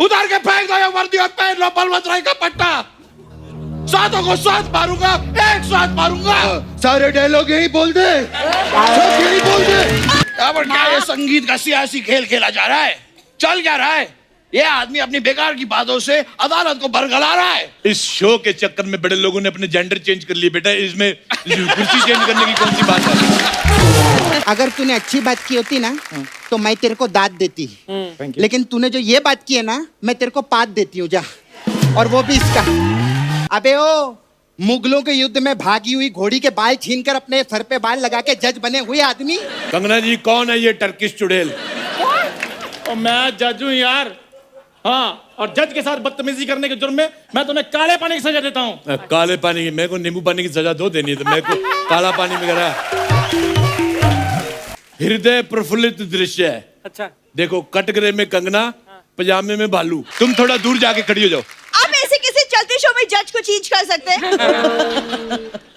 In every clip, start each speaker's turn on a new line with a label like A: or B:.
A: उतार के फेंक दो ये वर्दी और पहन लो बलवंत राय का पट्टा। सातों को साथ मारूंगा, एक साथ मारूंगा।
B: सारे डायलॉग यही बोल दे, सब यही बोल दे।
A: अब क्या ये संगीत का सियासी खेल खेला जा रहा है? चल क्या रहा है? ये आदमी अपनी बेकार की बातों से अदालत को बरगला रहा है।
C: इस शो के चक्कर में बड़े लोगों ने अपने जेंडर चेंज कर लिए बेटा, इसमें कुर्सी चेंज करने की कौन सी बात है?
D: अगर तूने अच्छी बात की होती ना तो मैं तेरे को दाद देती, लेकिन तूने जो ये बात की है ना, मैं तेरे को पाद देती हूँ, जा। और वो भी इसका। अबे ओ, मुगलों के युद्ध में भागी हुई घोड़ी के बाल छीनकर अपने सर पे बाल लगा के जज बने हुए आदमी।
C: कंगना जी, कौन है ये टर्किश चुड़ैल?
E: और मैं जज हूँ यार। हाँ, और जज के साथ बदतमीजी करने के जुर्म में मैं तुम्हें काले पानी की सजा देता हूँ।
C: काले पानी की? मेरे को नींबू पानी की सजा दो देनी है, तो मेरे को काला पानी वगैरह। हृदय प्रफुल्लित दृश्य है।
E: अच्छा,
C: देखो, कटघरे में कंगना, पजामे में भालू। तुम थोड़ा दूर जाके खड़ी हो जाओ।
F: आप ऐसे किसी चलते शो में जज को चेंज कर सकते हैं?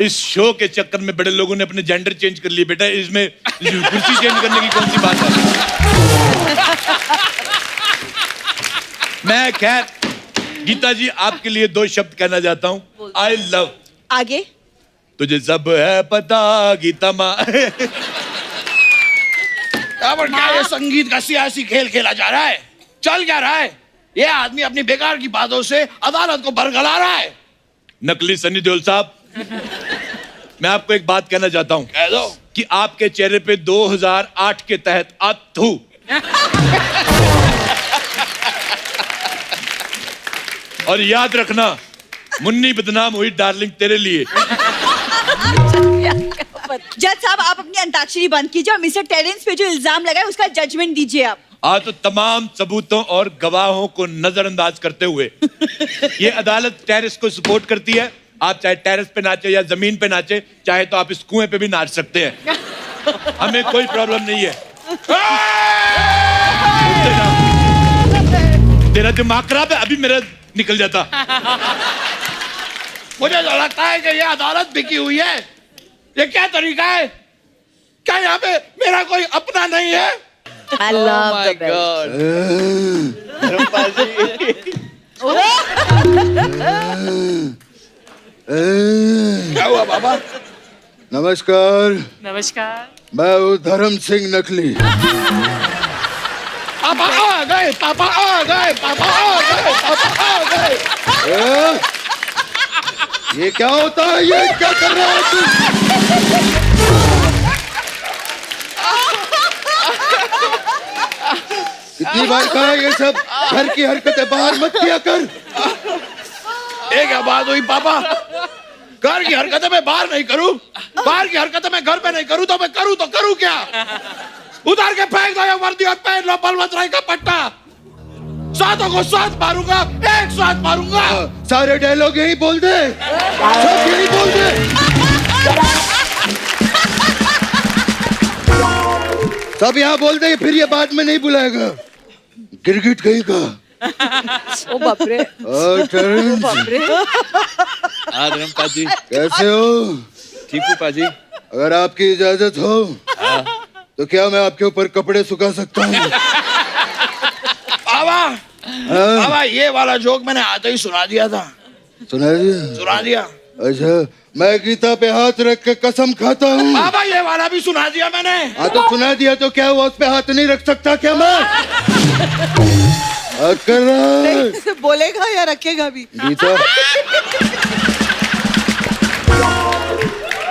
C: इस शो के चक्कर में बड़े लोगों ने अपने जेंडर चेंज कर लिए बेटा, इसमें कुर्सी चेंज करने की कौन सी बात है? मैं खैर गीता जी आपके लिए दो शब्द कहना चाहता हूँ। I love.
F: आगे।
C: तुझे सब है पता गीता माँ।
A: अब क्या ये संगीत का सियासी खेल खेला जा रहा है? चल क्या रहा है? ये आदमी अपनी बेकार की बातों से अदालत को बरगला रहा है।
C: नकली सनी देओल साहब, मैं आपको एक बात कहना चाहता हूँ।
A: कह दो।
C: कि आपके चेहरे पे 2008 के तहत अथू। और याद रखना, मुन्नी बदनाम हुई डार्लिंग तेरे लिए।
F: जज साहब, आप अपनी अंताक्षरी बंद कीजिए और मिस्टर टेरेंस पे जो इल्जाम लगाए उसका जजमेंट दीजिए आप।
C: आज तो तमाम सबूतों और गवाहों को नजरअंदाज करते हुए ये अदालत टेरेस को सपोर्ट करती है। आप चाहे टेरेस पे नाचे या जमीन पे नाचे, चाहे तो आप इस कुएं पे भी नाच सकते हैं, हमें कोई प्रॉब्लम नहीं है। तेरा दिमाग खराब है, अभी मेरा निकल जाता।
A: मुझे तो लगता है कि ये अदालत बिकी हुई है। ये क्या तरीका है? क्या यहाँ पे मेरा कोई अपना नहीं है?
F: I love the belt.
A: क्या हुआ बाबा?
B: नमस्कार,
G: नमस्कार।
B: मैं हूँ धर्म सिंह नकली।
A: पापा आ गए, पापा आ गए, पापा आ गए, पापा आ गए।
B: ये क्या होता है? ये क्या कर रहा है तू? कितनी बार कहा ये सब घर की हरकतें बाहर मत किया कर।
A: ये क्या बात हुई पापा? घर की हरकतें मैं बाहर नहीं करूं, बाहर की हरकतें मैं घर पे नहीं करूं, तो मैं करूं तो करूं क्या? उतार के फेंक दो ये वर्दी और पहन लो बलवंत राय का पट्टा। सातों को साथ मारूंगा, एक साथ मारूंगा।
B: सारे डायलॉग यही बोल दे, सब यही बोल दे। सब यहाँ बोल दे, फिर ये बाद में नहीं बुलाएगा। गिरगिट कहेगा।
G: ओ बाप रे।
H: धर्म पाजी,
B: कैसे हो?
H: ठीक हूँ पाजी।
B: अगर आपकी इजाजत हो तो क्या मैं आपके ऊपर कपड़े सुखा सकता हूँ?
A: बाबा, बाबा ये वाला जोक मैंने आते ही सुना दिया था।
B: सुना दिया?
A: सुना दिया।
B: अच्छा, मैं गीता पे हाथ रख के कसम खाता हूँ।
A: बाबा ये वाला भी सुना दिया मैंने।
B: हाँ तो सुना दिया तो क्या हुआ? उस पे हाथ नहीं रख सकता क्या मैं? कर रहा है।
F: बोलेगा या रखेगा भी?
B: गीता,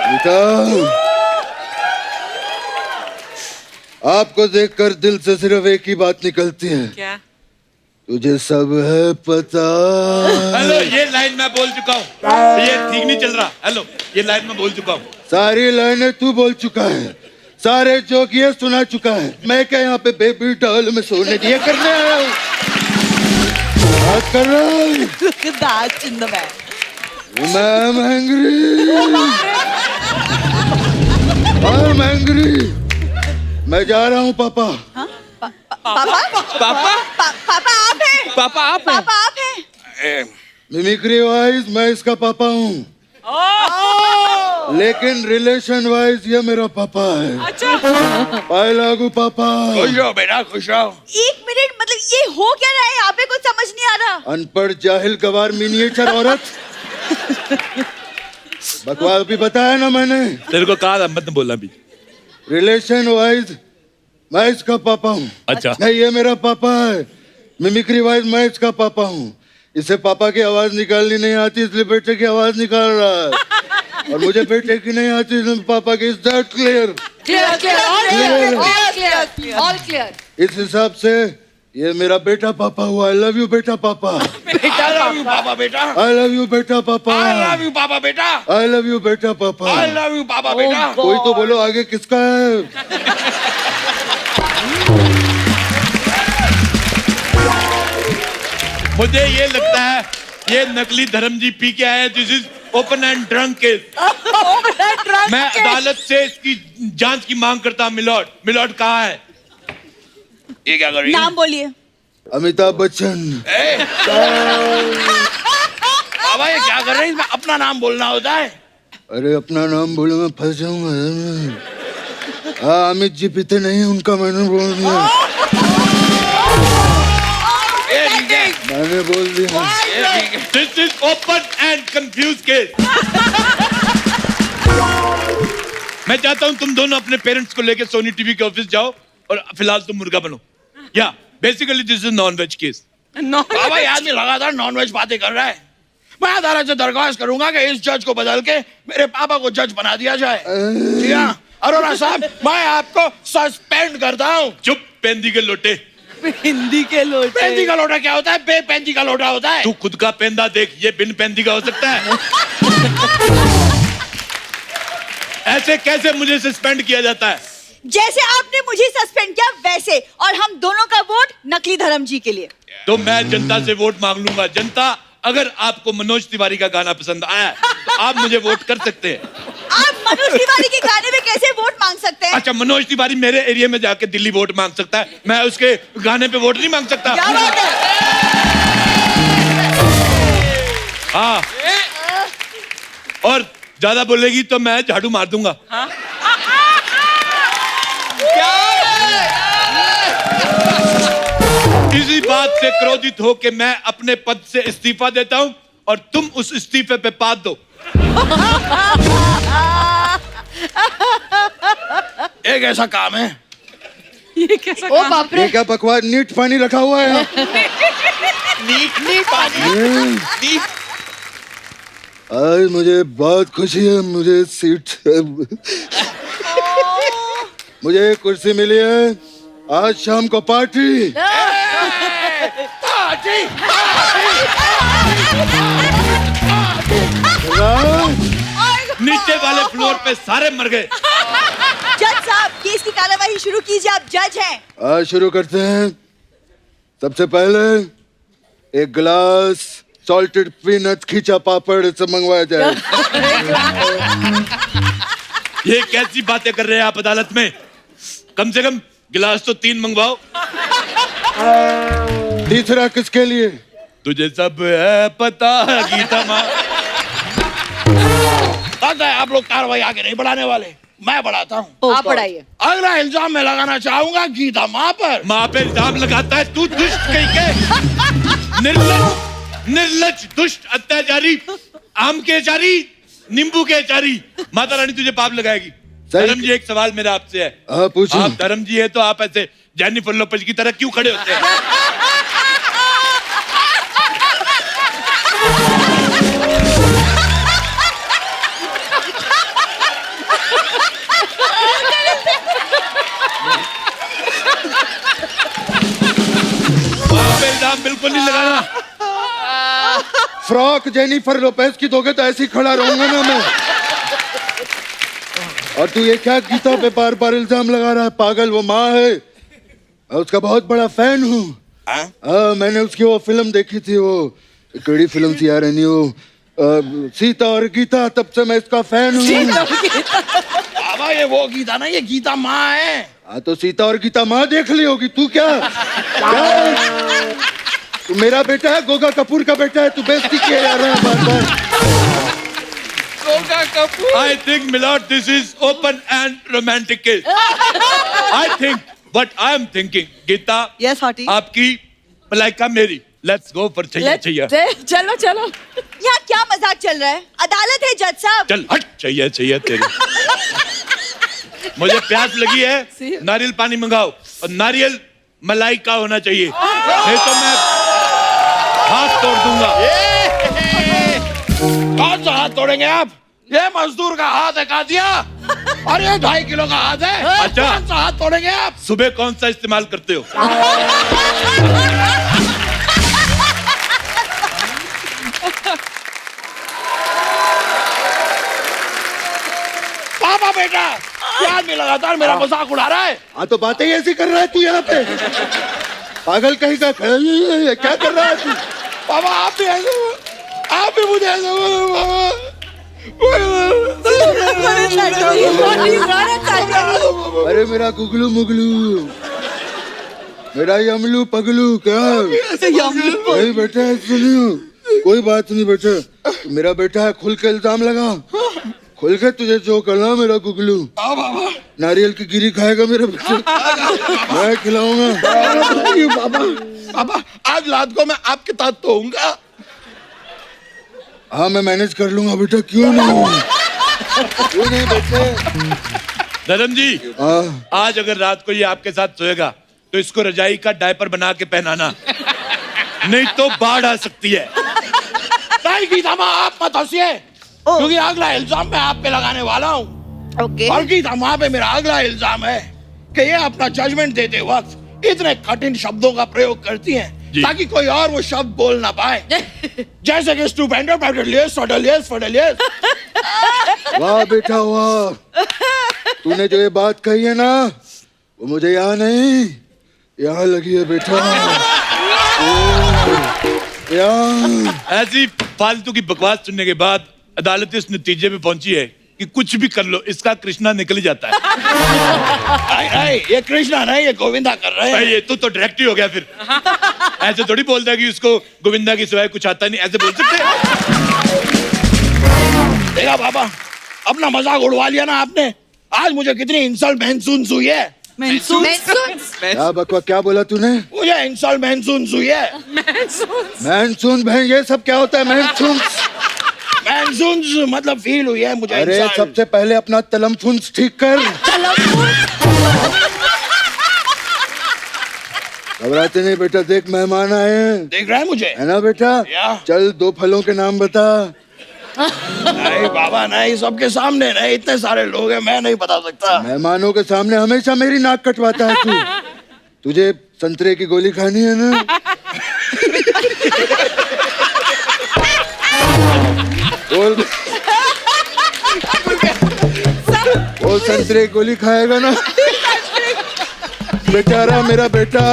B: गीता, आपको देखकर दिल से सिर्फ एक ही बात निकलती है।
G: क्या?
B: तुझे सब है पता।
C: हेलो, ये लाइन मैं बोल चुका हूँ, ये ठीक नहीं चल रहा। हेलो, ये लाइन मैं बोल चुका हूँ।
B: सारी लाइनें तू बोल चुका है, सारे जोक ये सुना चुका है। मैं क्या यहाँ पे बेबी डॉल में सोने दिए करने आया हूँ? बात कर रहा हूँ।
F: Look at that in the man.
B: I'm angry. I'm angry. मैं जा रहा हूँ पापा।
F: पापा?
H: पापा?
F: पापा आप हैं?
H: पापा आप हैं?
F: पापा आप हैं?
B: मिमिक्री वाइज मैं इसका पापा हूँ। लेकिन रिलेशन वाइज ये मेरा पापा है।
G: अच्छा
B: पाए लागू पापा।
A: खुश रहो बेटा, खुश रहो।
F: 1 मिनट, मतलब ये हो क्या रहा है यहाँ पे? कुछ समझ नहीं आ रहा।
B: अनपढ़ जाहिल गवार मिनिएचर औरत। बकवास भी बताया ना मैंने।
C: तेरे को कहा था मत बोलना भी।
B: रिलेशन वाइज मैं इसका पापा हूँ।
C: अच्छा।
B: नहीं, ये मेरा पापा है। मिमिक्री वाइज मैं इसका पापा हूँ। इसे पापा की आवाज निकालनी नहीं आती, इसलिए बेटे की आवाज निकाल रहा है। और मुझे बेटे की नहीं आती, इसलिए पापा की। Is that clear?
G: All clear.
B: इस हिसाब से ये मेरा बेटा पापा हुआ। आई लव यू बेटा पापा।
A: I love you पापा बेटा।
B: आई लव यू बेटा पापा।
A: I love you पापा बेटा।
B: आई लव यू बेटा पापा।
A: I love you पापा बेटा।
B: कोई तो बोलो आगे किसका है?
C: मुझे ये लगता है ये नकली धर्म जी पी के आए। This is open and drunk case. मैं अदालत से इसकी जांच की मांग करता हूं। मिलॉर्ड, मिलॉर्ड कहाँ है?
A: ये क्या कर रही है?
F: नाम बोलिए।
B: अमिताभ बच्चन।
A: बाबा ये क्या कर रही है? अपना नाम बोलना होता है।
B: अरे अपना नाम बोलो मैं फंस जाऊंगा। हाँ, अमित जी पीते नहीं, उनका मैंने बोल दिया।
A: ये ठीक है,
B: मैंने बोल दिया।
A: ये ठीक है।
C: This is open and confuse case. मैं चाहता हूं तुम दोनों अपने पेरेंट्स को लेकर सोनी टीवी के ऑफिस जाओ और फिलहाल तुम मुर्गा बनो। या basically this is non veg case.
A: बाबा ये आदमी लगातार नॉनवेज बातें कर रहा है। मैं अदालत से दरख्वास्त करूंगा कि इस जज को बदल के मेरे पापा को जज बना दिया जाए। जी हाँ, अरोड़ा साहब मैं आपको सस्पेंड करता हूँ।
C: चुप पेंदी के लोटे।
G: हिंदी के लोटे।
A: पेंदी का लोटा क्या होता है? बेपेंदी का लोटा होता है।
C: तू खुद का पेंदा देख, ये बिन पेंदी का हो सकता है? ऐसे कैसे मुझे सस्पेंड किया जाता है?
F: जैसे आपने मुझे सस्पेंड किया वैसे, और हम दोनों का वोट नकली धर्म जी के लिए।
C: तो मैं जनता से वोट मांग लूंगा। जनता, अगर आपको मनोज तिवारी का गाना पसंद आया तो आप मुझे वोट कर सकते हैं।
F: आप मनोज तिवारी के गाने में कैसे वोट मांग सकते हैं?
C: अच्छा, मनोज तिवारी मेरे एरिया में जाके दिल्ली वोट मांग सकता है, मैं उसके गाने पे वोट नहीं मांग सकता?
F: क्या बात है?
C: हाँ, और ज्यादा बोलेगी तो मैं झाड़ू मार दूंगा। इसी बात से क्रोधित हो के मैं अपने पद से इस्तीफा देता हूं और तुम उस इस्तीफे पे पाद दो।
A: एक ऐसा काम है।
G: ये कैसा
F: ओ बाप रे।
B: ये क्या बकवास नीट पानी रखा हुआ है?
A: नीट पानी। नीट।
B: आज मुझे बहुत खुशी है, मुझे सीट मुझे कुर्सी मिली है। आज शाम को पार्टी।
A: पार्टी।
C: नीचे वाले फ्लोर पे सारे मर गए।
F: जज साहब केस की कार्यवाही शुरू कीजिए, आप जज हैं।
B: आज शुरू करते हैं। सबसे पहले एक गिलास सॉल्टेड पीनट खींचा पापड़ से मंगवाया जाए।
C: ये कैसी बातें कर रहे हैं आप अदालत में? कम से कम गिलास तो 3 मंगवाओ।
B: तीसरा किसके लिए?
C: तुझे सब है पता गीता माँ।
A: लगता है आप लोग कार्रवाई आगे नहीं बढ़ाने वाले, मैं बढ़ाता हूँ।
F: आप पढ़ाइए।
A: अगला इल्जाम मैं लगाना चाहूंगा गीता माँ पर।
C: माँ पे इल्जाम लगाता है तू, दुष्ट कहीं के। निर्लज, निर्लज, दुष्ट, अत्याचारी, आम के चारी, नींबू के चारी। माता रानी तुझे पाप लगाएगी।
B: सही।
C: धर्म जी, एक सवाल मेरा आपसे है।
B: हाँ, पूछो।
C: आप धर्म जी है तो आप ऐसे जेनिफर लोपेज की तरह क्यों खड़े होते हैं? वहाँ पे इल्जाम बिल्कुल नहीं लगाना।
B: फ्रॉक जेनिफर लोपेज की दोगे तो ऐसे ही खड़ा रहूंगा ना मैं। और तू ये क्या गीता पे बार बार इल्जाम लगा रहा है? पागल, वो माँ है, मैं उसका बहुत बड़ा फैन हूँ। हाँ, मैंने उसकी वो फिल्म देखी थी, वो कड़ी फिल्म थी यार, नहीं वो सीता और गीता, तब से मैं इसका फैन हूँ।
A: बाबा ये वो गीता ना, ये गीता माँ है।
B: हाँ तो सीता और गीता माँ देख ली होगी। तू क्या तू मेरा बेटा है, गोगा कपूर का बेटा है, तू बेइज्जती किया जा रहा है बार बार।
H: होगा Kapoor.
C: I think, Milord, this is open and romantic case. I think what I am thinking, Geeta,
F: Yes, Hottie.
C: आपकी मलाइका मेरी. Let's go for Chaiyya Chaiyya.
G: चलो चलो
F: यहाँ क्या मजाक चल रहा है? अदालत है जज साहब.
C: चल हट छैया छैया तेरी. मुझे प्यास लगी है, नारियल पानी मंगाओ और नारियल मलाइका होना चाहिए, नहीं तो मैं हाथ तोड़ दूंगा.
A: कौन सा हाथ तोड़ेंगे आप? ये मजदूर का हाथ है, कहा दिया. और ये 2.5 किलो का हाथ है.
C: अच्छा.
A: कौन सा हाथ तोड़ेंगे आप?
C: सुबह कौन सा इस्तेमाल करते हो?
A: पापा बेटा, ये आदमी लगातार मेरा मजाक उड़ा रहा है.
B: हाँ तो बातें ही ऐसी कर रहा है तू यहाँ पे. पागल कहीं का क्या कर रहा है तू?
A: पापा आप भी ऐसे, आप भी मुझे ऐसे बोलो पापा.
B: अरे मेरा गुगलू मुगलू, मेरा यमलू पगलू, क्या नहीं बेटा सुनियो, कोई बात नहीं बेटा, मेरा बेटा है, खुल के इल्जाम लगा, खुल के तुझे जो करना. मेरा गुगलू नारियल की गिरी खाएगा मेरा बेटा, मैं खिलाऊंगा.
A: पापा आज रात को मैं आपके साथ सोऊंगा.
B: हाँ मैं मैनेज कर लूंगा बेटा, क्यों नहीं, क्यों नहीं बेटे.
C: धर्म जी,
B: हाँ
C: आज अगर रात को ये आपके साथ सोएगा तो इसको रजाई का डायपर बना के पहनाना, नहीं तो बाढ़ आ सकती है.
A: नहीं गीता माँ, आप मत हंसिए, क्योंकि अगला इल्जाम मैं आप पे लगाने वाला हूँ.
F: ओके.
A: और गीता माँ पे मेरा अगला इल्जाम है कि ये अपना जजमेंट देते वक्त इतने कठिन शब्दों का प्रयोग करती हैं ताकि कोई और वो शब्द बोल ना पाए. जैसे कि स्टूपेंडो, पैडलियस, फडलियस, फडलियस.
B: वाह बेटा वाह, तूने जो ये बात कही है ना, वो मुझे यहाँ नहीं, यहाँ लगी है बेटा. यहाँ
C: ऐसी फालतू की बकवास सुनने के बाद अदालत इस नतीजे पे पहुंची है कि कुछ भी कर लो, इसका कृष्णा निकल जाता है.
A: नहीं, ये कृष्णा नहीं, ये गोविंदा कर रहे
C: भाई
A: हैं.
C: ये तो डायरेक्ट ही हो गया फिर. ऐसे थोड़ी बोलता है कि उसको गोविंदा की सिवाय कुछ आता नहीं, ऐसे बोल सकते हैं?
A: देखा पापा, अपना मजाक उड़वा लिया ना आपने. आज मुझे कितनी इंसल्ट महसूस हुई है.
B: क्या बकवा, क्या बोला तूने?
A: मुझे इंसल्ट महसूस हुई है.
B: मैनसून बहन, ये सब क्या होता है मैनसून?
A: महसूस मतलब फील हुई है मुझे.
B: अरे
A: insult.
B: सबसे पहले अपना तलमफुंस ठीक कर. घबराते नहीं बेटा, देख मेहमान आए हैं,
A: देख रहा है मुझे?
B: है ना बेटा.
A: या.
B: चल 2 फलों के नाम बता.
A: नहीं बाबा नहीं, सबके सामने नहीं, इतने सारे लोग हैं, मैं नहीं बता सकता.
B: मेहमानों के सामने हमेशा मेरी नाक कटवाता है तू. तुझे संतरे की गोली खानी है ना? बोल, वो संतरे की गोली खाएगा ना? बेचारा मेरा बेटा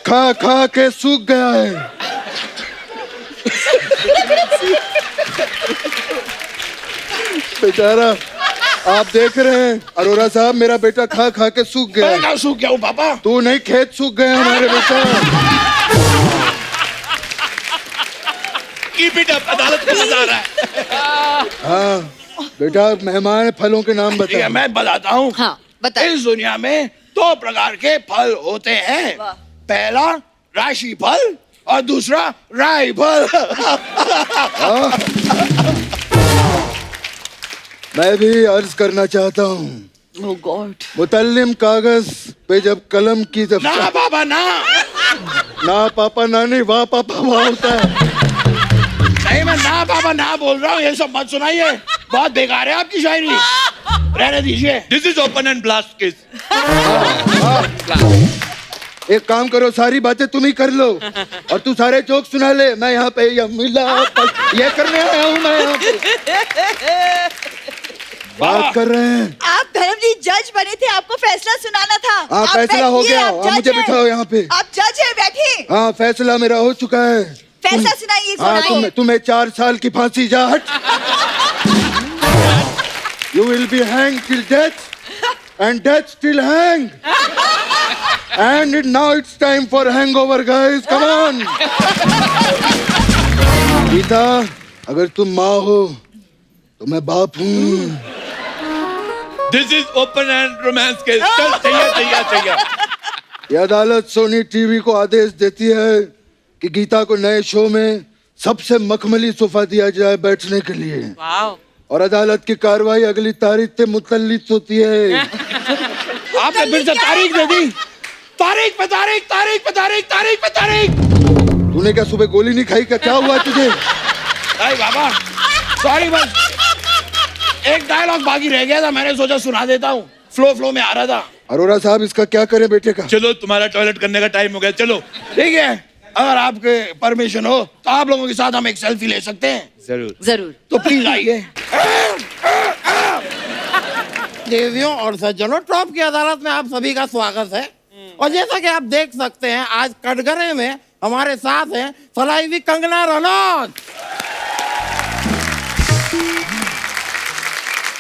B: खा खा के सूख गया है. बेचारा, आप देख रहे हैं अरोरा साहब, मेरा बेटा खा खा के सूख गया.
A: मैं कहाँ सूख गया हूँ पापा?
B: तू नहीं, खेत सूख गए हमारे बेटा.
C: Keep it up, अदालत को मजा आ रहा है.
B: हाँ बेटा, मेहमान फलों के नाम
A: ठीक है,
B: बता.
A: मैं बताता हूँ.
G: हाँ बताइए.
A: इस दुनिया में 2 प्रकार के फल होते हैं. पहला राशि फल और दूसरा राई फल.
B: मैं भी अर्ज करना चाहता हूँ,
G: Oh God.
B: मुतल्लिम कागज पे जब कलम की
A: ना पापा ना.
B: ना पापा ना नहीं, वाह पापा वाह होता है.
A: नहीं, मैं ना पापा ना बोल रहा हूँ, ये सब मत सुनाइए, बहुत बेकार है आपकी शायरी. रहने दीजिए.
C: This is open and blast case.
B: एक काम करो, सारी बातें तुम ही कर लो और तू सारे जोक सुना ले. मैं यहाँ पे ये करने आया हूँ. मैं यहाँ पे बात कर रहे हैं.
F: आप धर्म जी जज बने थे, आपको फैसला सुनाना था.
B: हाँ
F: आप
B: फैसला हो
F: बैठिए,
B: गया.
F: आप
B: हाँ,
F: जज
B: मुझे
F: हैं.
B: बिठाओ यहाँ पे.
F: आप जज है, बैठिए.
B: हाँ फैसला मेरा हो चुका है.
F: फैसला सुनाइए.
B: हाँ
F: सुनाइए.
B: तुम्हें 4 साल की फांसी. जा हट. You will be hanged till death and death till hang. And now it's time for hangover guys. Come on. Gita, अगर तुम माँ हो तो मैं बाप हूँ।
C: This is open and romance case. चल चाहिए।
B: ये अदालत सोनी टीवी को आदेश देती है कि गीता को नए शो में सबसे मखमली सोफा दिया जाए बैठने के लिए। और अदालत की कार्रवाई अगली तारीख से मुतल्लिक होती है।
A: आपने फिर से तारीख दे दी। तारीख पे तारीख।
B: तूने क्या सुबह गोली नहीं खाई? क्या हुआ तुझे?
A: अरे बाबा सॉरी, बस एक डायलॉग बाकी रह गया था, मैंने सोचा सुना देता हूँ। फ्लो में आ रहा था।
B: अरोरा साहब, इसका क्या करें बेटे का?
C: चलो तुम्हारा टॉयलेट करने का टाइम हो गया, चलो।
A: ठीक है, अगर आपके परमिशन हो तो आप लोगों के साथ हम एक सेल्फी ले सकते हैं।
C: जरूर।
G: जरूर।
A: तो प्लीज आइए।
I: देवियों और सज्जनों, टॉप की अदालत में आप सभी का स्वागत है। और जैसा कि आप देख सकते हैं, आज कटघरे में हमारे साथ हैं फलाईवी कंगना रनौत।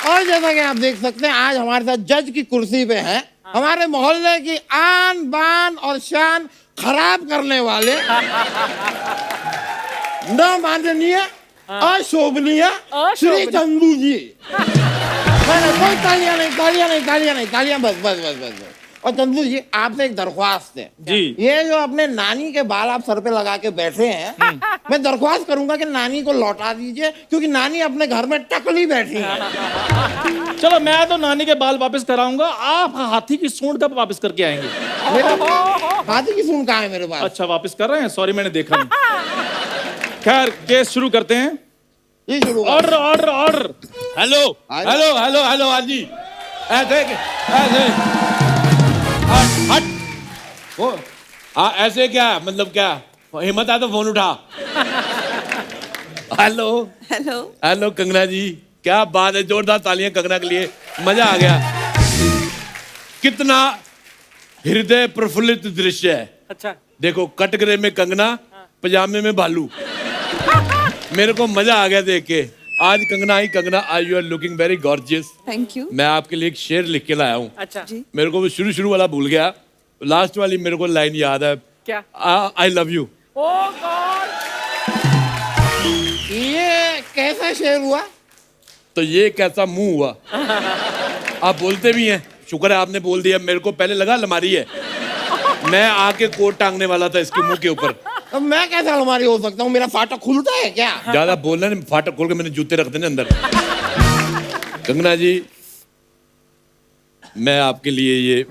I: और जैसा कि आप देख सकते हैं, आज हमारे साथ जज की कुर्सी पे हैं हमारे मोहल्ले की आन बान और शान खराब करने वाले न माननीय अशोभनीय श्री चंदू जी। कोई तालियां बस। और चंदू जी, आपसे एक दरख्वास्त है
E: जी।
I: ये जो अपने नानी के बाल आप सर पे लगा के बैठे हैं, मैं दरख्वास्त करूंगा कि नानी को लौटा दीजिए, क्योंकि नानी अपने घर में टकली बैठी है।
E: चलो, मैं तो नानी के बाल वापस कराऊंगा, आप हाथी की सूंड कब वापस करके आएंगे?
I: हाथी की सूंड कहाँ है मेरे पास?
E: अच्छा, वापस कर रहे हैं, सॉरी मैंने देखा नहीं। खैर, केस शुरू करते हैं।
I: ये शुरू कर।
E: ऑर्डर।
C: हेलो। हाँ जी, ऐसे हट। हाँ, ऐसे क्या मतलब, क्या हिम्मत है तो फोन उठा। हेलो कंगना जी, क्या बात है, जोरदार तालियां कंगना के लिए, मजा आ गया। कितना हृदय प्रफुल्लित दृश्य है।
G: अच्छा।
C: देखो, कटघरे में कंगना, पजामे में भालू। मेरे को मजा आ गया देख के। आज कंगना ही कंगना, आज you are looking very gorgeous.
G: Thank you.
C: मैं आपके लिए एक शेर लिख के लाया हूँ।
G: अच्छा जी।
C: मेरे को वो शुरू वाला भूल गया, लास्ट वाली मेरे को लाइन याद है।
G: क्या?
C: I love you.
G: Oh God.
I: ये कैसा शेर हुआ?
C: तो ये कैसा मुंह हुआ? आप बोलते भी हैं, शुक्र है आपने बोल दिया। मेरे को पहले लगा अलमारी है, मैं आके कोट टांगने वाला था इसके मुंह के ऊपर।
I: अब मैं कैसे अलमारी हो सकता हूँ? मेरा फाटक खुलता है क्या?
C: ज्यादा बोलना नहीं, फाटक खोल के मैंने जूते रख देने अंदर। कंगना जी, मैं आपके लिए ये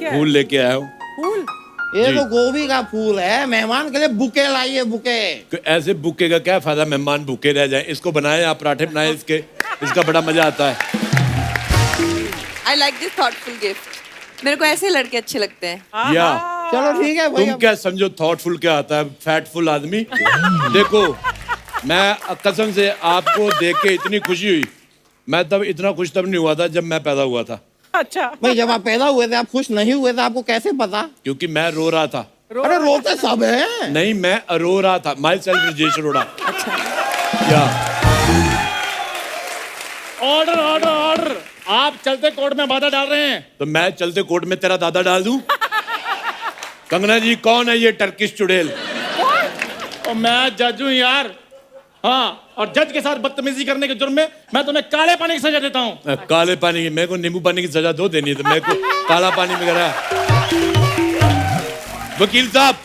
C: फूल लेके आया हूँ।
G: फूल?
I: ये
C: जी।
I: तो गोभी का फूल है। मेहमान के लिए बुके लाइए, बुके।
C: ऐसे बुके का क्या फायदा, मेहमान भूखे रह जाएं। इसको बनाए, आप पराठे बनाए इसके, इसका बड़ा मजा आता है।
G: I like this thoughtful gift. मेरे को ऐसे लड़के अच्छे लगते हैं।
C: या
I: चलो ठीक है भाई।
C: तुम क्या समझो थॉटफुल क्या आता है, फैटफुल आदमी। देखो, मैं कसम से आपको देख के इतनी खुशी हुई, मैं तब इतना खुश तब नहीं हुआ था जब मैं पैदा हुआ था।
G: अच्छा।
I: भाई, जब आप पैदा हुए थे आप खुश नहीं हुए थे, आपको कैसे पता?
C: क्योंकि मैं रो रहा था।
I: अरे रोते सब है।
C: नहीं, मैं रो रहा था। My self Rajesh Arora. या
E: ऑर्डर। आप चलते कोर्ट में बाधा डाल रहे हैं।
C: तो मैं चलते कोर्ट में तेरा दादा डाल दूं? कंगना जी, कौन है ये टर्किश चुड़ैल?
E: और मैं जज हूँ यार। हाँ, और जज के साथ बदतमीजी करने के जुर्म में मैं तुम्हें काले पानी की सजा देता हूँ।
C: काले पानी की? मेरे को नींबू पानी की सजा दो देनी है, तो मेरे को काला पानी में करा। वकील साहब,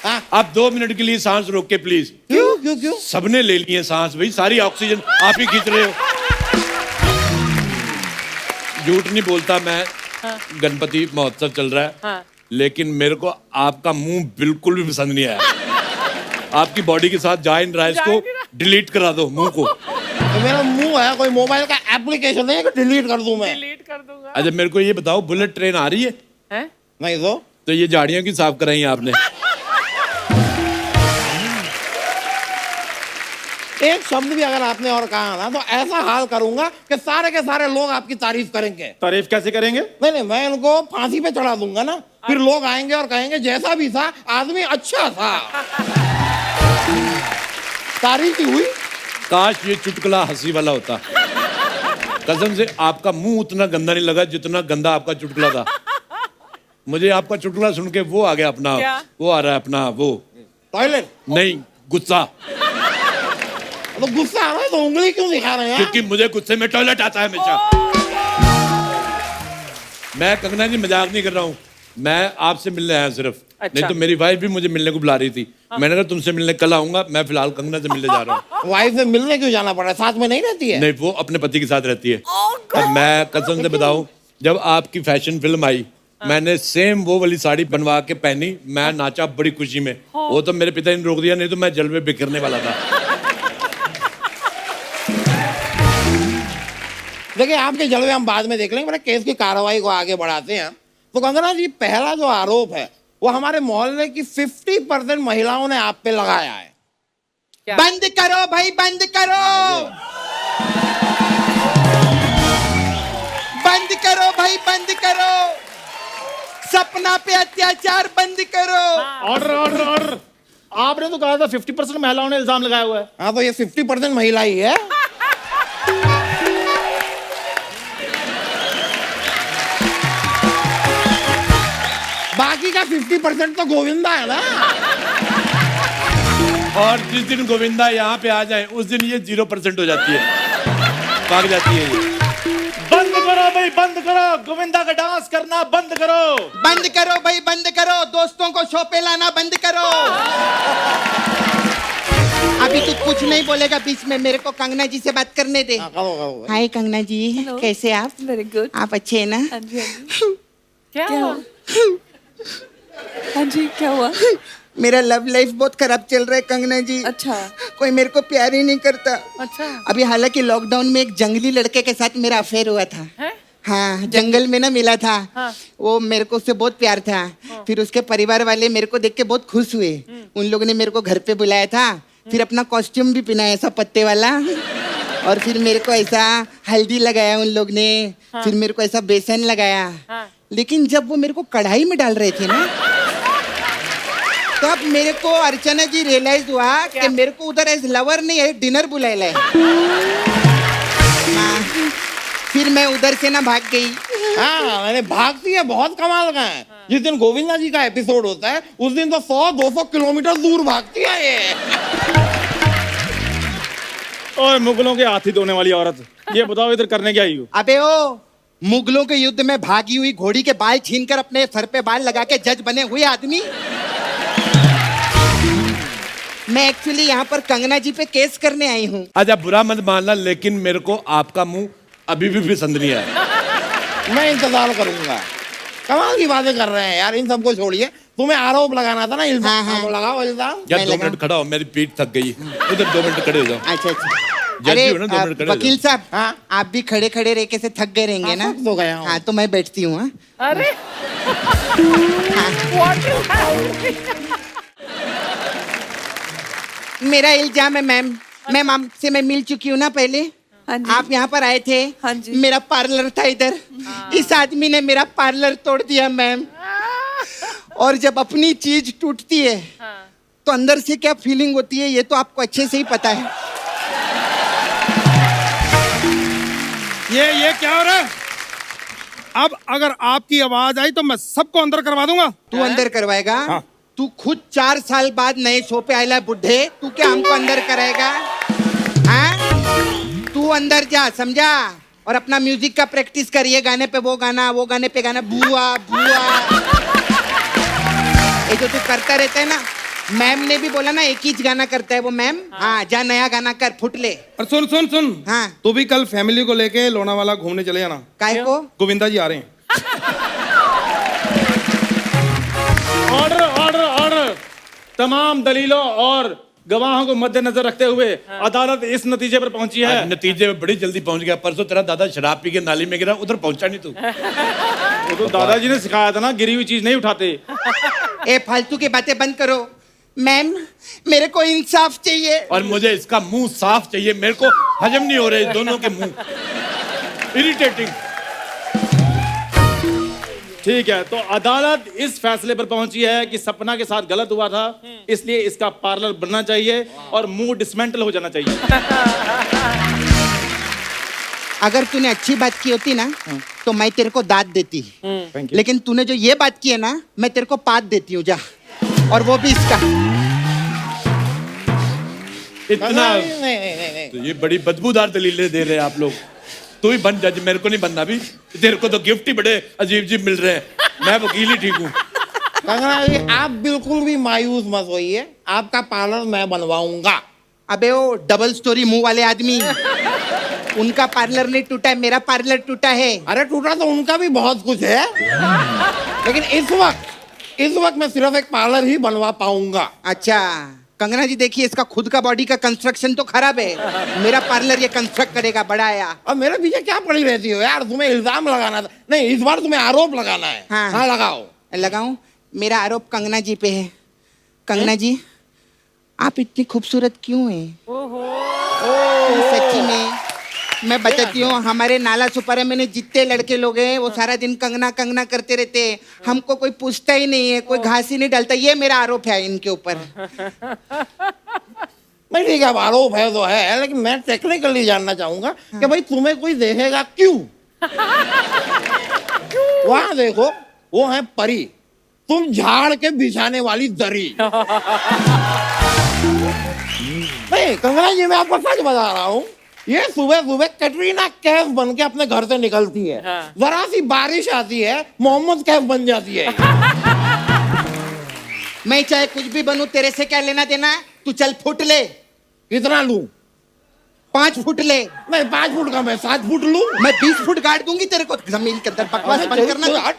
I: हाँ?
C: आप 2 मिनट के लिए सांस रोक के प्लीज।
I: क्यों?
C: सबने ले लिए सांस भाई, सारी ऑक्सीजन आप ही खींच रहे हो। झूठ नहीं बोलता मैं। गणपति महोत्सव चल रहा है, लेकिन मेरे को आपका मुंह बिल्कुल भी पसंद नहीं आया। आपकी बॉडी के साथ जा नहीं रहा है, इसको डिलीट करा दो मुंह को।
I: तो मेरा मुंह है कोई मोबाइल का एप्लीकेशन है कि डिलीट कर दूं मैं?
G: डिलीट कर दूंगा।
C: अच्छा, मेरे को ये बताओ, बुलेट ट्रेन आ रही है?
G: हैं?
I: नहीं
C: तो ये झाड़ियां क्यों साफ कराई आपने?
I: एक शब्द भी अगर आपने और कहा ना, तो ऐसा हाल करूंगा कि सारे के सारे लोग आपकी तारीफ करेंगे।
E: तारीफ कैसे करेंगे?
I: नहीं, मैं इनको फांसी पे चढ़ा दूंगा ना, फिर लोग आएंगे और कहेंगे जैसा भी था आदमी अच्छा था। तारीफ ही हुई।
C: काश ये चुटकुला हंसी वाला होता। कसम से आपका मुंह उतना गंदा नहीं लगा जितना गंदा आपका चुटकुला था। मुझे आपका चुटकुला सुन के वो आ गया अपना, वो आ रहा है अपना वो
I: टॉयलेट
C: नहीं, गुस्सा।
I: तो गुस्सा आ रहा है तो उंगली क्यों दिखा रहे हैं
C: क्योंकि मुझे गुस्से में टॉयलेट आता है हमेशा। मैं कंगना जी मजाक नहीं कर रहा हूँ, मैं आपसे मिलने आया सिर्फ।
G: अच्छा।
C: नहीं तो मेरी वाइफ भी मुझे मिलने को बुला रही थी। मैंने कहा तुमसे मिलने कल आऊंगा, मैं फिलहाल कंगना से मिलने जा रहा हूँ।
I: वाइफ से मिलने क्यों जाना पड़ा है? साथ में नहीं रहती है?
C: नहीं, वो अपने पति के साथ रहती है। और मैं कसम से बताऊं, जब आपकी फैशन फिल्म आई, मैंने सेम वो वाली साड़ी बनवा के पहनी, मैं नाचा बड़ी खुशी में। वो तो मेरे पिता ने रोक दिया, नहीं तो मैं जल में बिखरने वाला था।
I: देखिए, आपके जलवे हम बाद में देख लेंगे, बड़े केस की कार्रवाई को आगे बढ़ाते हैं। तो कंगना जी, पहला जो आरोप है वो हमारे मोहल्ले की 50% महिलाओं ने आप पे लगाया है।
D: बंद करो भाई, बंद करो, बंद करो भाई, बंद करो, सपना पे अत्याचार बंद करो।
E: Order order order. आपने तो कहा था 50% महिलाओं ने इल्जाम लगाया हुआ है।
I: हाँ, तो ये 50% महिला ही है। बाकी का 50% तो गोविंदा है ना।
C: और जिस दिन गोविंदा यहाँ पे आ जाए, उस दिन ये 0% हो जाती है, भाग जाती है ये।
E: बंद करो भाई, बंद करो, गोविंदा का डांस करना बंद करो।
D: बंद करो भाई, बंद करो, दोस्तों को शो पे लाना बंद करो। अभी तू कुछ नहीं बोलेगा बीच में, मेरे को कंगना जी से बात करने दे।
I: कहो।
D: हाय कंगना जी,
G: Hello.
D: कैसे आप?
G: Very good.
D: आप अच्छे हैं ना?
G: हाँ जी, हाँ जी। क्या हुआ? हाँ जी, क्या हुआ?
D: मेरा लव लाइफ बहुत खराब चल रहा है कंगना जी।
G: अच्छा।
D: कोई मेरे को प्यार ही नहीं करता।
G: अच्छा।
D: अभी हालांकि लॉकडाउन में एक जंगली लड़के के साथ मेरा अफेयर हुआ था।
G: है?
D: हाँ, जंगल में ना मिला था।
G: हाँ।
D: वो मेरे को उससे बहुत प्यार था। फिर उसके परिवार वाले मेरे को देख के बहुत खुश हुए। उन लोगों ने मेरे को घर पे बुलाया था, फिर अपना कॉस्ट्यूम भी पहनाया ऐसा पत्ते वाला, और फिर मेरे को ऐसा हल्दी लगाया उन लोग ने। फिर मेरे को ऐसा बेसन लगाया। लेकिन जब वो मेरे को कढ़ाई में डाल रहे थे ना, तब मेरे को अर्चना जी रियलाइज हुआ कि मेरे को उधर एज लवर नहीं है, डिनर बुलाया है। फिर मैं उधर से ना भाग गई।
I: हाँ, मैंने भागती है बहुत कमाल का है। जिस दिन गोविंदा जी का एपिसोड होता है, उस दिन तो 100-200 किलोमीटर दूर भागती है ये।
E: और मुगलों के हाथी धोने वाली औरत, ये बताओ इधर करने क्या आई हो?
D: अबे ओ, मुगलों के युद्ध में भागी हुई घोड़ी के बाल छीनकर अपने सर पे बाल लगा के जज बने हुए आदमी। मैं एक्चुअली यहाँ पर कंगना जी पे केस करने आई हूँ।
C: अच्छा, बुरा मत मानना, लेकिन मेरे को आपका मुंह अभी भी पसंद नहीं आया।
I: मैं इंतजार करूंगा। कमाल की बातें कर रहे हैं यार, इन सबको छोड़िए। तुम्हें आरोप लगाना था ना, इल्जाम।
D: हाँ।
I: लगाओ इल्जाम।
C: यार
D: मैं
C: 2
D: लगा।
C: मिनट खड़ा हो, मेरी पीठ थक गई। उधर 2 मिनट खड़े हो जाओ।
D: अच्छा अच्छा।
C: जज
D: अरे
C: भी हो ना, 2 मिनट खड़े हो
D: वकील साहब,
I: हाँ?
D: आप भी खड़े खड़े रह के से थक गए रहेंगे
I: हाँ,
D: ना?
I: थक तो गया हूँ।
D: हाँ, तो मैं बैठती हूँ। हाँ?
G: अरे
D: मेरा इल्जाम है मैम, मैम आपसे मैं मिल चुकी हूँ ना पहले।
G: हाँ जी।
D: आप यहाँ पर आए थे।
G: हाँ जी।
D: मेरा पार्लर था इधर। इस आदमी ने मेरा पार्लर तोड़ दिया मैम। और जब अपनी चीज टूटती है तो अंदर से क्या फीलिंग होती है, ये तो आपको अच्छे से ही पता है।
J: ये क्या हो रहा है? अब अगर आपकी आवाज आई तो मैं सबको अंदर करवा दूंगा।
D: तू अंदर करवाएगा?
J: हाँ।
D: तू खुद 4 साल बाद नए शो पे आयला बुढ़े, तू क्या हमको अंदर कराएगा? हाँ, तू अंदर जा, समझा? और अपना म्यूजिक का प्रैक्टिस करिए, गाने पे वो गाना, वो गाने पे गाना, बुआ बुआ, ये जो तू करता रहता है ना। मैम ने भी बोला ना एक ही गाना करता है वो मैम। हाँ, जा नया गाना कर, फुट ले।
J: और सुन सुन सुन,
D: हाँ।
J: तू भी कल फैमिली को लेके लोनावाला घूमने चले जाना।
D: काय को?
J: गोविंदा जी आ रहे हैं।
E: Order order order. तमाम दलीलों और गवाहों को मद्देनजर रखते हुए अदालत इस नतीजे पर पहुंची है।
C: आज नतीजे में बड़ी जल्दी पहुंच गया। परसों तेरा दादा शराब पी के नाली में गिरा, उधर पहुंचा नहीं तू।
E: वो तो दादाजी ने सिखाया था ना, गिरी हुई चीज नहीं उठाते।
D: ए फालतू की बातें बंद करो। मैम, मेरे को इंसाफ चाहिए।
C: और मुझे इसका मुंह साफ चाहिए, मेरे को हजम नहीं हो रहे दोनों के मुंह, इरिटेटिंग।
E: ठीक है, तो अदालत इस फैसले पर पहुंची है कि सपना के साथ गलत हुआ था, इसलिए इसका पार्लर बनना चाहिए और मुंह डिसमेंटल हो जाना चाहिए।
D: अगर तूने अच्छी बात की होती ना तो मैं तेरे को दाद देती, लेकिन तूने जो ये बात की है ना, मैं तेरे को पाद देती हूँ। जा, और वो भी इसका।
C: इतना
I: नहीं नहीं नहीं नहीं
C: तो ये बड़ी बदबूदार दलीलें दे रहे हैं आप लोग। तू ही बन जज, मेरे को नहीं बनना भी। तेरे को तो गिफ्ट ही बड़े अजीब अजीब मिल रहे हैं, मैं वकील ही ठीक हूँ।
I: कंगना जी आप बिल्कुल भी मायूस मत होइए, आपका पार्लर मैं बनवाऊंगा।
D: अबे वो डबल स्टोरी मुंह वाले आदमी, उनका पार्लर नहीं टूटा है, मेरा पार्लर टूटा है।
I: अरे टूटा तो उनका भी बहुत कुछ है, लेकिन इस वक्त मैं सिर्फ एक पार्लर ही बनवा पाऊंगा।
D: अच्छा कंगना जी देखिए, इसका खुद का बॉडी का कंस्ट्रक्शन तो खराब है, मेरा पार्लर ये कंस्ट्रक्ट करेगा, बड़ा आया।
I: और मेरे पीछे क्या पड़ी रहती हो यार, तुम्हें इल्जाम लगाना था, नहीं इस बार तुम्हें आरोप लगाना है।
D: हाँ।
I: हाँ लगाओ।
D: लगाऊं? मेरा आरोप कंगना जी पे है। कंगना जी आप इतनी खूबसूरत क्यों हैं? सच्ची में मैं बताती हूँ, हमारे नाला सुपारा में जितने लड़के लोग हैं वो सारा दिन कंगना कंगना करते रहते हैं, हमको कोई पूछता ही नहीं है, कोई घास ही नहीं डालता। ये मेरा आरोप है इनके ऊपर।
I: नहीं ठीक है, अब आरोप है तो है, लेकिन मैं टेक्निकली जानना चाहूंगा कि भाई तुम्हें कोई देखेगा क्यों? वहां देखो वो है परी, तुम झाड़ के बिछाने वाली दरी। नहीं कंगना जी मैं आपको सच बता रहा हूँ, ये सुबह सुबह कैटरीना कैफ बन के अपने घर से निकलती है, जरा सी बारिश आती है मोहम्मद कैफ बन जाती है।
D: मैं चाहे कुछ भी बनूं, तेरे से क्या लेना देना है? तू चल फुट ले।
I: कितना लूं?
D: 5 फुट ले।
I: मैं 5 फुट का, मैं 7 फुट लूं।
D: मैं 20 फुट गाड़ दूंगी तेरे को जमीन के अंदर। बकवास बंद करना।
I: हट,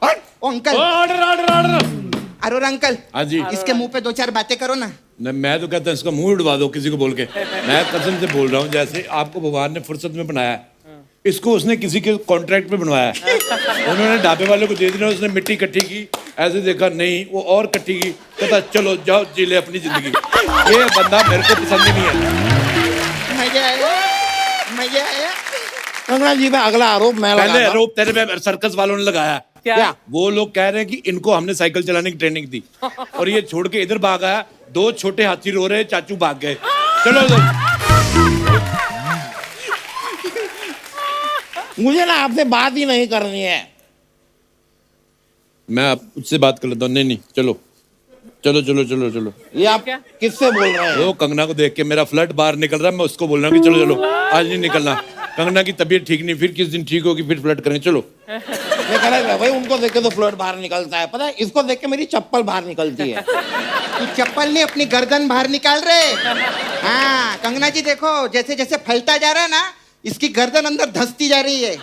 I: हट।
D: ओ अंकल,
E: ऑर्डर ऑर्डर ऑर्डर।
D: अरे अंकल
C: हाँ जी।
D: इसके मुंह पे 2-4 बातें करो ना।
C: नहीं, मैं तो कहता हूँ इसका मुंह उड़वा दो किसी को बोल के। मैं कसम से बोल रहा हूँ, जैसे आपको भगवान ने फुर्सत में बनाया है, इसको उसने किसी के कॉन्ट्रैक्ट पे बनवाया है। उन्होंने ढाबे वाले को दे दिया, उसने मिट्टी इकट्ठी की, ऐसे देखा नहीं वो और इकट्ठी की, कहता चलो जाओ जी ले अपनी जिंदगी। ये बंदा मेरे को पसंद ही नहीं है।
D: मजा आया, मजा आया।
I: कंगना जी में अगला आरोप मैं
C: पहले
I: लगाता हूं।
C: आरोप तेरे पे सर्कस वालों ने लगाया।
I: क्या?
C: वो लोग कह रहे हैं कि इनको हमने साइकिल चलाने की ट्रेनिंग दी और ये छोड़ के इधर भाग आया। 2 छोटे हाथी रो रहे, चाचू भाग गए। चलो
I: मुझे ना आपसे बात ही नहीं करनी है।
C: मैं आप उससे बात कर लेता हूँ। नहीं नहीं चलो चलो चलो चलो चलो।
I: ये आप किससे बोल रहे हैं?
C: वो कंगना को देख के मेरा फ्लड बाहर निकल रहा है, मैं उसको बोल रहा हूँ कि चलो चलो आज नहीं निकलना। कंगना की तबीयत ठीक नहीं, फिर किस दिन ठीक होगी फिर फ्लड करेंगे। चलो
I: ये कह रहे हैं, भाई उनको देख के तो फ्लड बाहर निकलता है, पता है इसको देख के मेरी चप्पल बाहर निकलती है।
D: तू चप्पल नहीं अपनी गर्दन बाहर निकाल रहे। हाँ कंगना जी देखो, जैसे जैसे फैलता जा रहा है ना, इसकी गर्दन अंदर धंसती जा रही है।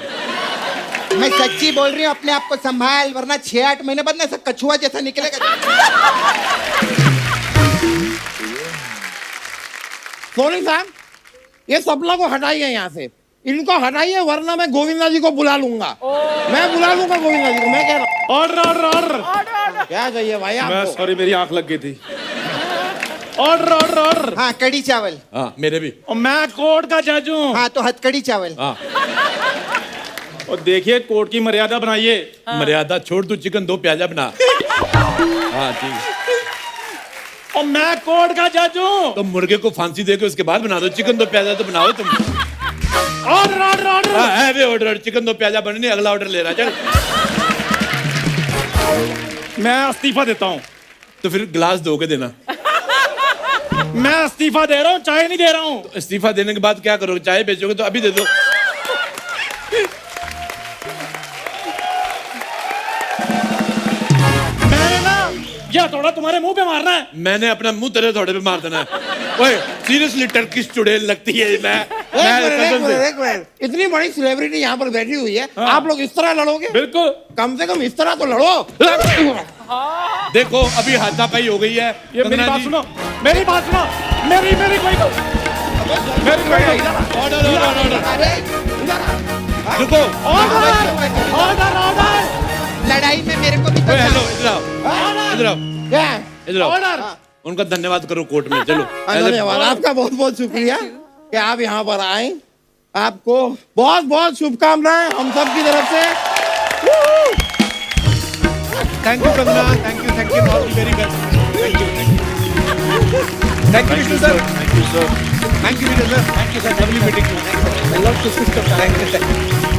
D: मैं सच्ची बोल रही हूँ, अपने आप को संभाल, वरना 6-8 महीने बाद ना ऐसा कछुआ जैसा निकलेगा।
I: सोनी साहब ये सपना को हटाइए यहाँ से, इनको हटाइए वरना मैं गोविंदा जी को बुला लूंगा। मैं बुला लूंगा गोविंदा जी को, मैं कह रहा हूँ।
E: Order order order.
I: क्या चाहिए भाई
E: मैं
I: आपको?
E: सॉरी मेरी आंख लग गई थी। Order order order.
D: हाँ कड़ी चावल।
C: हाँ मेरे भी।
E: और मैं कोर्ट का जज हूँ।
D: हाँ तो हथकड़ी चावल।
C: हाँ
E: और देखिए कोर्ट की मर्यादा बनाइए।
C: मर्यादा छोड़, तू चिकन 2 प्याजा बना। हाँ ठीक है।
E: और मैं कोर्ट का जज हूँ।
C: तो मुर्गे को फांसी देके उसके बाद बना दो। चिकन 2 प्याजा तो बनाओ तुम।
E: Order order order.
C: हाँ है वे ऑर्डर, चिकन 2 प्याजा बनने, अगला ऑर्डर ले रहा। चल
E: मैं इस्तीफा देता हूँ।
C: तो फिर गिलास धो के देना।
E: मैं इस्तीफा दे रहा हूँ, चाय नहीं दे रहा हूँ।
C: इस्तीफा देने के बाद क्या करोगे? चाय बेचोगे तो अभी दे दो।
E: मैंने ना या थोड़ा तुम्हारे मुंह पे मारना है।
C: मैंने अपना मुंह तेरे थोड़े पे मार देना है। ओए सीरियसली टर्किश चुड़ैल लगती है। मैं कसम से।
I: एक मिनट, इतनी बड़ी सेलिब्रिटी यहाँ पर बैठी हुई है, आप लोग इस तरह लड़ोगे?
E: बिल्कुल।
I: कम से कम इस तरह तो लड़ो।
C: देखो अभी हाथापाई हो गई है।
E: ये मेरी
C: कंगना
E: बात
C: जी,
E: सुनो, मेरी बात सुनो, मेरी मेरी कोई
C: ऑर्डर ऑर्डर ऑर्डर।
D: अरे
C: रुको।
E: Order order order.
D: लड़ाई में मेरे को भी तो
C: ओए हेलो,
D: जाना-
C: इधर आओ इधर आओ
I: क्या?
C: इधर आओ।
E: ऑर्डर।
C: उनका धन्यवाद करो कोर्ट में। चलो
I: धन्यवाद, आपका बहुत बहुत शुक्रिया कि आप यहाँ पर आए। आपको बहुत बहुत शुभकामनाएं हम सब की तरफ से।
C: Thank you Kangana, thank you all the very best. Thank you sir, thank you sir, thank you sir, lovely meeting. I love too sister, thank you.